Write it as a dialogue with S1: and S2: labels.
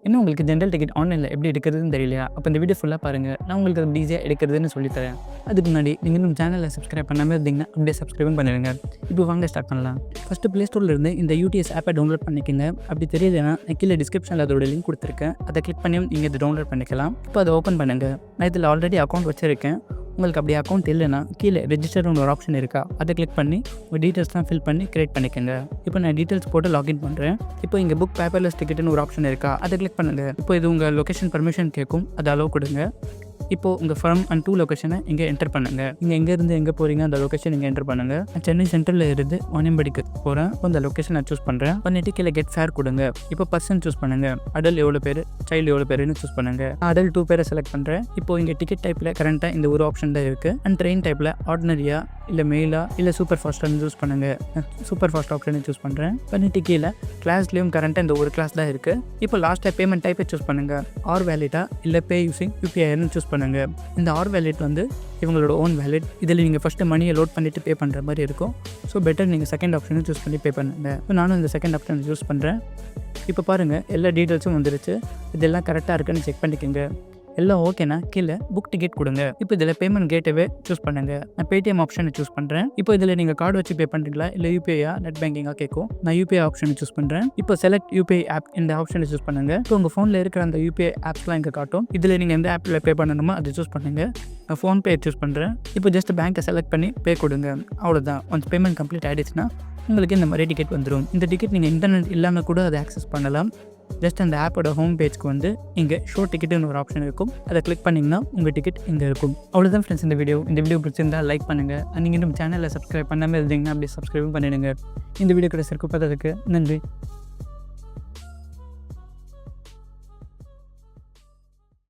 S1: இன்னும் உங்களுக்கு general ticket ஆன்லைனில் எப்படி எடுக்கிறதுன்னு தெரியலையா? அப்போ இந்த வீடியோ ஃபுல்லாக பாருங்கள். நான் உங்களுக்கு அது ஈஸியாக எடுக்கிறதுன்னு சொல்லித்தரேன். அதுக்கு முன்னாடி நீங்கள் இன்னும் சேனலை சப்ஸ்கிரைப் பண்ணாமல் இருந்தீங்கன்னா அப்படியே சப்ஸ்கிரைபும் பண்ணிடுங்க. இப்போ வாங்க ஸ்டார்ட் பண்ணலாம். ஃபஸ்ட்டு ப்ளே ஸ்டோர்லேருந்து இந்த UTS ஆப்பை டவுன்லோட் பண்ணிக்கோங்க. அப்படி தெரியலைன்னா நான் கீழே டிஸ்கிரிப்ஷனில் அதோட லிங்க் கொடுத்துருக்கேன். அதை கிளிக் பண்ணி நீங்கள் இதை டவுன்லோட் பண்ணிக்கலாம். இப்போ அதை ஓப்பன் பண்ணுங்கள். நான் இதில் ஆல்ரெடி அக்கௌண்ட் வச்சுருக்கேன். உங்களுக்கு அப்படி அக்கௌண்ட் இல்லைன்னா கீழே ரெஜிஸ்டர்னு ஒரு ஆப்ஷன் இருக்கா, அதை கிளிக் பண்ணி உங்கள் டீட்டெயில்ஸ்லாம் ஃபில் பண்ணி கிரியேட் பண்ணிக்கோங்க. இப்போ நான் டீட்டெயில்ஸ் போட்டு லாகின் பண்ணுறேன். இப்போ இங்கே புக் பேப்பர்லெஸ் டிக்கெட்னு ஒரு ஆப்ஷன் இருக்கா, அதை கிளிக் பண்ணுங்கள். இப்போ இது உங்கள் லொக்கேஷன் பர்மிஷன் கேட்கும், அதை அலோவ் கொடுங்க. இப்போது உங்கள் ஃப்ரம் அண்ட் டூ லொக்கேஷனை இங்கே என்டர் பண்ணுங்கள். நீங்கள் எங்கேருந்து எங்கே போகிறீங்க அந்த லொக்கேஷன் இங்கே என்டர் பண்ணுங்கள். நான் சென்னை சென்ட்ரலில் இருந்து வாணியம்பாடிக்கு போகிறேன். அந்த லொக்கேஷன் நான் சூஸ் பண்ணுறேன். பண்ணிட்டு கீழே கெட் ஃபேர் கொடுங்க. இப்போ பர்சன் சூஸ் பண்ணுங்கள். அடல்ட் எவ்வளோ பேர், சைல்டு எவ்வளோ பேருன்னு சூஸ் பண்ணுங்கள். அடல்ட் 2 பேரை செலக்ட் பண்ணுறேன். இப்போ இங்கே டிக்கெட் டைப்பில் கரண்ட்டாக இந்த ஒரு ஆப்ஷன் தான் இருக்குது. அண்ட் ட்ரெயின் டைப்பில் ஆர்டினரியா இல்லை மெயிலா இல்லை சூப்பர் ஃபாஸ்ட்டாக சூஸ் பண்ணுங்கள். சூப்பர் ஃபாஸ்ட் ஆப்ஷனை சூஸ் பண்ணுறேன். பண்ணிட்டு கீழே கிளாஸ்லேயும் கரண்ட்டாக இந்த ஒரு கிளாஸ் தான் இருக்குது. இப்போ லாஸ்ட்டாக பேமெண்ட் டைப்பை சூஸ் பண்ணுங்கள். ஆர் வேலிட்டா இல்லை பே யூஸிங் UPIன்னு சூஸ் பண்ணுங்கள். இந்த ஆர் வேலெட் வந்து இவங்களோட ஓன் வேலெட். இதில் நீங்கள் ஃபஸ்ட்டு மணியை லோட் பண்ணிவிட்டு பே பண்ணுற மாதிரி இருக்கும். ஸோ பெட்டர் நீங்கள் செகண்ட் ஆப்ஷனை சூஸ் பண்ணி பே பண்ணுங்கள். ஸோ நானும் இந்த செகண்ட் ஆப்ஷனை சூஸ் பண்ணுறேன். இப்போ பாருங்கள் எல்லா டீட்டெயில்ஸும் வந்துருச்சு. இதெல்லாம் கரெக்டாக இருக்குன்னு செக் பண்ணிக்கோங்க. எல்லாம் ஓகேனா கீழே புக் டிக்கெட் கொடுங்க. இப்போ இதில் பேமெண்ட் கேட்டவே சூஸ் பண்ணுங்கள். நான் பேடிஎம் ஆப்ஷனை சூஸ் பண்ணுறேன். இப்போ இதில் நீங்கள் கார்டு வச்சு பே பண்ணுறீங்களா இல்லை UPIயா நெட் பேங்கிங்காக கேட்கும். நான் UPI ஆப்ஷனை சூஸ் பண்ணுறேன். இப்போ செலக்ட் UPI ஆப் இந்த ஆப்ஷனை சூஸ் பண்ணுங்கள். இப்போ உங்கள் ஃபோனில் இருக்கிற அந்த UPI ஆப்ஸ்லாம் இங்கே காட்டும். இதில் நீங்கள் எந்த ஆப்பில் பே பண்ணணுமோ அதை சூஸ் பண்ணுங்கள். நான் ஃபோன்பே சூஸ் பண்ணுறேன். இப்போ ஜஸ்ட் பேங்க்கை செலக்ட் பண்ணி பே கொடுங்க. அவ்வளோதான். ஒன்ஸ் பேமெண்ட் கம்ப்ளீட் ஆகிடுச்சுன்னா உங்களுக்கு இந்த மாதிரி டிக்கெட் வந்துடும். இந்த டிக்கெட் நீங்கள் இன்டர்நெட் இல்லாமல் கூட அதை ஆக்சஸ் பண்ணலாம். ஜஸ்ட் அந்த ஆப்போட ஹோம் பேஜ்க்கு வந்து இங்கே ஷோ டிக்கெட்டுன்னு ஒரு ஆப்ஷன் இருக்கும். அதை கிளிக் பண்ணிங்கன்னா உங்கள் டிக்கெட் இங்கே இருக்கும். அவ்வளோதான் ஃப்ரெண்ட்ஸ் இந்த வீடியோ பிடிச்சிருந்தால் லைக் பண்ணுங்கள். நீங்கள் இன்னும் சேனலில் சப்ஸ்கிரைப் பண்ணாமல் இருந்தீங்கன்னா அப்படியே சப்ஸ்கிரைபும் பண்ணிடுங்க. இந்த வீடியோ கூட சிறப்பு பார்த்ததுக்கு நன்றி.